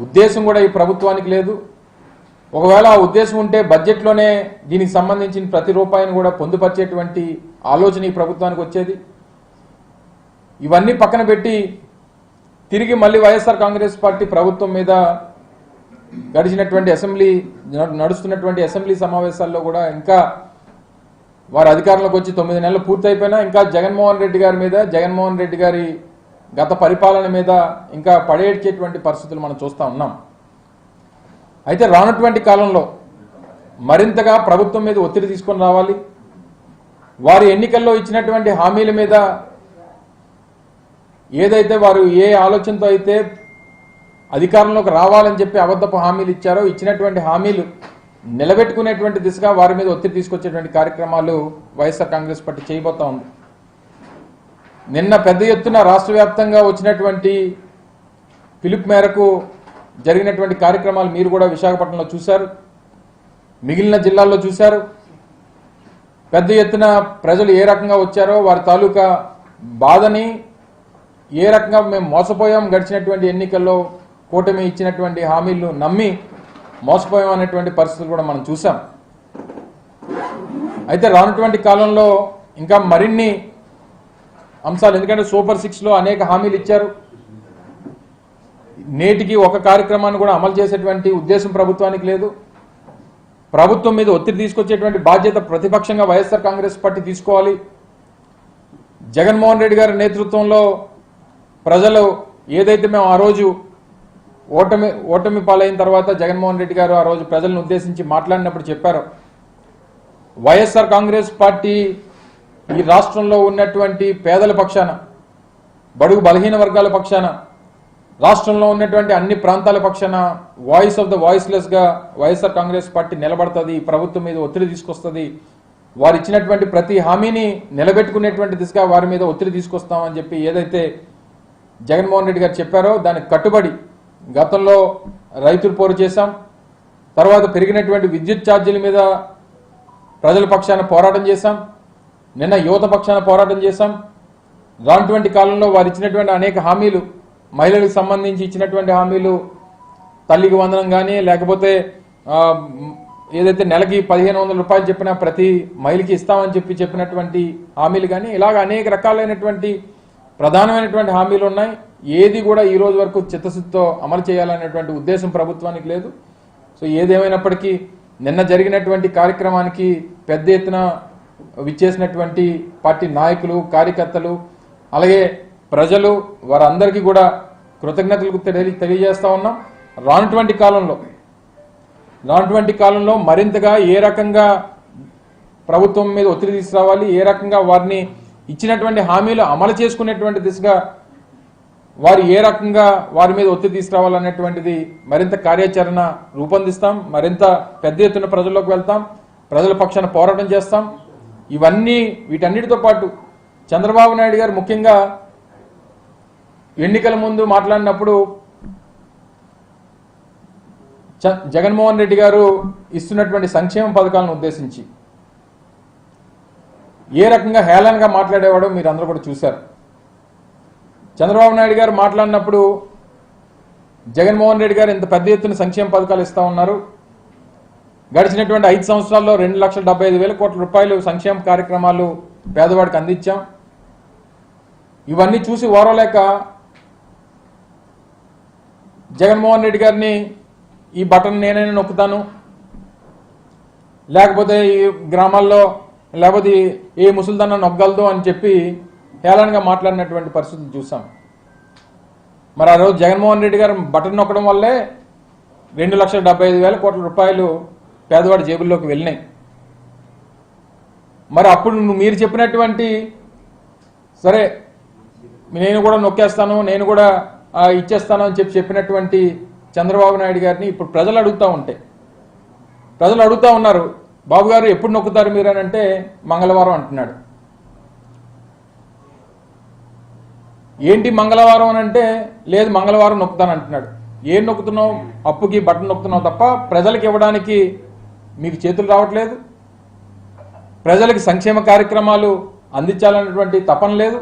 ఉద్దేశం కూడా ఈ ప్రభుత్వానికి లేదు. ఒకవేళ ఆ ఉద్దేశం ఉంటే బడ్జెట్లోనే దీనికి సంబంధించిన ప్రతి రూపాయిని కూడా పొందుపరిచేటువంటి ఆలోచన ఈ ప్రభుత్వానికి వచ్చేది. ఇవన్నీ పక్కన పెట్టి తిరిగి మళ్ళీ వైఎస్ఆర్ కాంగ్రెస్ పార్టీ ప్రభుత్వం మీద గడిచినటువంటి నడుస్తున్నటువంటి అసెంబ్లీ సమావేశాల్లో కూడా ఇంకా వారు అధికారంలోకి వచ్చి 9 నెలలు పూర్తయిపోయినా ఇంకా జగన్మోహన్ రెడ్డి గారి మీద, జగన్మోహన్ రెడ్డి గారి గత పరిపాలన మీద ఇంకా పడేడ్చేటువంటి పరిస్థితులు మనం చూస్తూ ఉన్నాం. అయితే రానటువంటి కాలంలో మరింతగా ప్రభుత్వం మీద ఒత్తిడి తీసుకొని రావాలి. వారి ఎన్నికల్లో ఇచ్చినటువంటి హామీల మీద ఏదైతే వారు ఏ ఆలోచనతో అయితే అధికారంలోకి రావాలని చెప్పి అబద్ధపు హామీలు ఇచ్చారో, ఇచ్చినటువంటి హామీలు నిలబెట్టుకునేటువంటి దిశగా వారి మీద ఒత్తిడి తీసుకొచ్చేటువంటి కార్యక్రమాలు వైఎస్ఆర్ కాంగ్రెస్ పార్టీ చేయబోతా ఉంది. నిన్న పెద్ద ఎత్తున రాష్ట్ర వ్యాప్తంగా వచ్చినటువంటి పిలుపు మేరకు జరిగినటువంటి కార్యక్రమాలు మీరు కూడా విశాఖపట్నంలో చూశారు, మిగిలిన జిల్లాల్లో చూశారు. పెద్ద ఎత్తున ప్రజలు ఏ రకంగా వచ్చారో, వారి తాలూకా బాధని, ఏ రకంగా మేము మోసపోయాం, గడిచినటువంటి ఎన్నికల్లో కూటమి ఇచ్చినటువంటి హామీలను నమ్మి మోసపోయాం అనేటువంటి పరిస్థితులు కూడా మనం చూసాం. అయితే రానటువంటి కాలంలో ఇంకా మరిన్ని అంశాలు, ఎందుకంటే సూపర్ 6లో అనేక హామీలు ఇచ్చారు. నేటికి ఒక కార్యక్రమాన్ని కూడా అమలు చేసేటువంటి ఉద్దేశం ప్రభుత్వానికి లేదు. ప్రభుత్వం మీద ఒత్తిడి తీసుకొచ్చేటువంటి బాధ్యత ప్రతిపక్షంగా వైఎస్ఆర్ కాంగ్రెస్ పార్టీ తీసుకోవాలి. జగన్మోహన్ రెడ్డి గారి నేతృత్వంలో ప్రజలు ఏదైతే మేము ఆ రోజు ఓటమి పాలైన తర్వాత జగన్మోహన్ రెడ్డి గారు ఆ రోజు ప్రజలను ఉద్దేశించి మాట్లాడినప్పుడు చెప్పారు, వైఎస్ఆర్ కాంగ్రెస్ పార్టీ ఈ రాష్ట్రంలో ఉన్నటువంటి పేదల పక్షాన, బడుగు బలహీన వర్గాల పక్షాన, రాష్ట్రంలో ఉన్నటువంటి అన్ని ప్రాంతాల పక్షాన వాయిస్ ఆఫ్ ద వాయిస్లెస్గా వైఎస్ఆర్ కాంగ్రెస్ పార్టీ నిలబడుతుంది, ప్రభుత్వం మీద ఒత్తిడి తీసుకొస్తుంది, వారు ఇచ్చినటువంటి ప్రతి హామీని నిలబెట్టుకునేటువంటి దిశగా వారి మీద ఒత్తిడి తీసుకొస్తామని చెప్పి ఏదైతే జగన్మోహన్ రెడ్డి గారు చెప్పారో దానికి కట్టుబడి గతంలో రైతులు పోరు చేశాం. తర్వాత పెరిగినటువంటి విద్యుత్ ఛార్జీల మీద ప్రజల పక్షాన పోరాటం చేశాం. నిన్న యువత పక్షాన పోరాటం చేశాం. రానటువంటి కాలంలో వారు ఇచ్చినటువంటి అనేక హామీలు, మహిళలకు సంబంధించి ఇచ్చినటువంటి హామీలు, తల్లికి వందనం కానీ, లేకపోతే ఏదైతే నెలకి 1500 రూపాయలు చెప్పినా ప్రతి మహిళకి ఇస్తామని చెప్పినటువంటి హామీలు కానీ, ఇలాగ అనేక రకాలైనటువంటి ప్రధానమైనటువంటి హామీలు ఉన్నాయి. ఏది కూడా ఈ రోజు వరకు చిత్తశుద్ధితో అమలు చేయాలనేటువంటి ఉద్దేశం ప్రభుత్వానికి లేదు. సో ఏదేమైనప్పటికీ నిన్న జరిగినటువంటి కార్యక్రమానికి పెద్ద ఎత్తున విచ్చేసినటువంటి పార్టీ నాయకులు, కార్యకర్తలు, అలాగే ప్రజలు, వారందరికీ కూడా కృతజ్ఞతలు తెలియజేస్తా ఉన్నాం. రానటువంటి కాలంలో మరింతగా ఏ రకంగా ప్రభుత్వం మీద ఒత్తిడి తీసుకురావాలి, ఏ రకంగా వారిని ఇచ్చినటువంటి హామీలు అమలు చేసుకునేటువంటి దిశగా వారు ఏ రకంగా వారి మీద ఒత్తిడి తీసుకురావాలనేటువంటిది మరింత కార్యాచరణ రూపొందిస్తాం. మరింత పెద్ద ఎత్తున ప్రజల్లోకి వెళ్తాం, ప్రజల పక్షాన పోరాటం చేస్తాం. వీటన్నిటితో పాటు చంద్రబాబు నాయుడు గారు ముఖ్యంగా ఎన్నికల ముందు మాట్లాడినప్పుడు జగన్మోహన్ రెడ్డి గారు ఇస్తున్నటువంటి సంక్షేమ పథకాలను ఉద్దేశించి ఏ రకంగా హేళనగా మాట్లాడేవాడో మీరు అందరూ కూడా చూశారు. చంద్రబాబు నాయుడు గారు మాట్లాడినప్పుడు జగన్మోహన్ రెడ్డి గారు ఇంత పెద్ద ఎత్తున సంక్షేమ పథకాలు ఇస్తా ఉన్నారు, గడిచినటువంటి 5 సంవత్సరాల్లో 2,75,000 కోట్ల రూపాయలు సంక్షేమ కార్యక్రమాలు పేదవాడికి అందించాం. ఇవన్నీ చూసి ఓరలేక జగన్మోహన్ రెడ్డి గారిని ఈ బటన్ నేనే నొక్కుతాను, లేకపోతే ఈ గ్రామాల్లో లేకపోతే ఏ ముసలిదన్న నొక్కగలదు అని చెప్పి హేళనగా మాట్లాడినటువంటి పరిస్థితులు చూసాం. మరి ఆ రోజు జగన్మోహన్ రెడ్డి గారు బటన్ నొక్కడం వల్లే 2,75,000 కోట్ల రూపాయలు పేదవాడి జేబుల్లోకి వెళ్ళినాయి. మరి అప్పుడు మీరు చెప్పినటువంటి సరే నేను కూడా నొక్కేస్తాను, నేను కూడా ఇచ్చేస్తాను అని చెప్పినటువంటి చంద్రబాబు నాయుడు గారిని ఇప్పుడు ప్రజలు అడుగుతా ఉన్నారు, బాబు గారు ఎప్పుడు నొక్కుతారు మీరు అని అంటే మంగళవారం అంటున్నాడు. ఏంటి మంగళవారం అని అంటే లేదు మంగళవారం నొక్కుతాను అంటున్నాడు. ఏం నొక్కుతున్నావు? అప్పుకి బటన్ నొక్కుతున్నావు తప్ప ప్రజలకు ఇవ్వడానికి మీకు చేతులు రావట్లేదు. ప్రజలకు సంక్షేమ కార్యక్రమాలు అందించాలనేటువంటి తపన లేదు.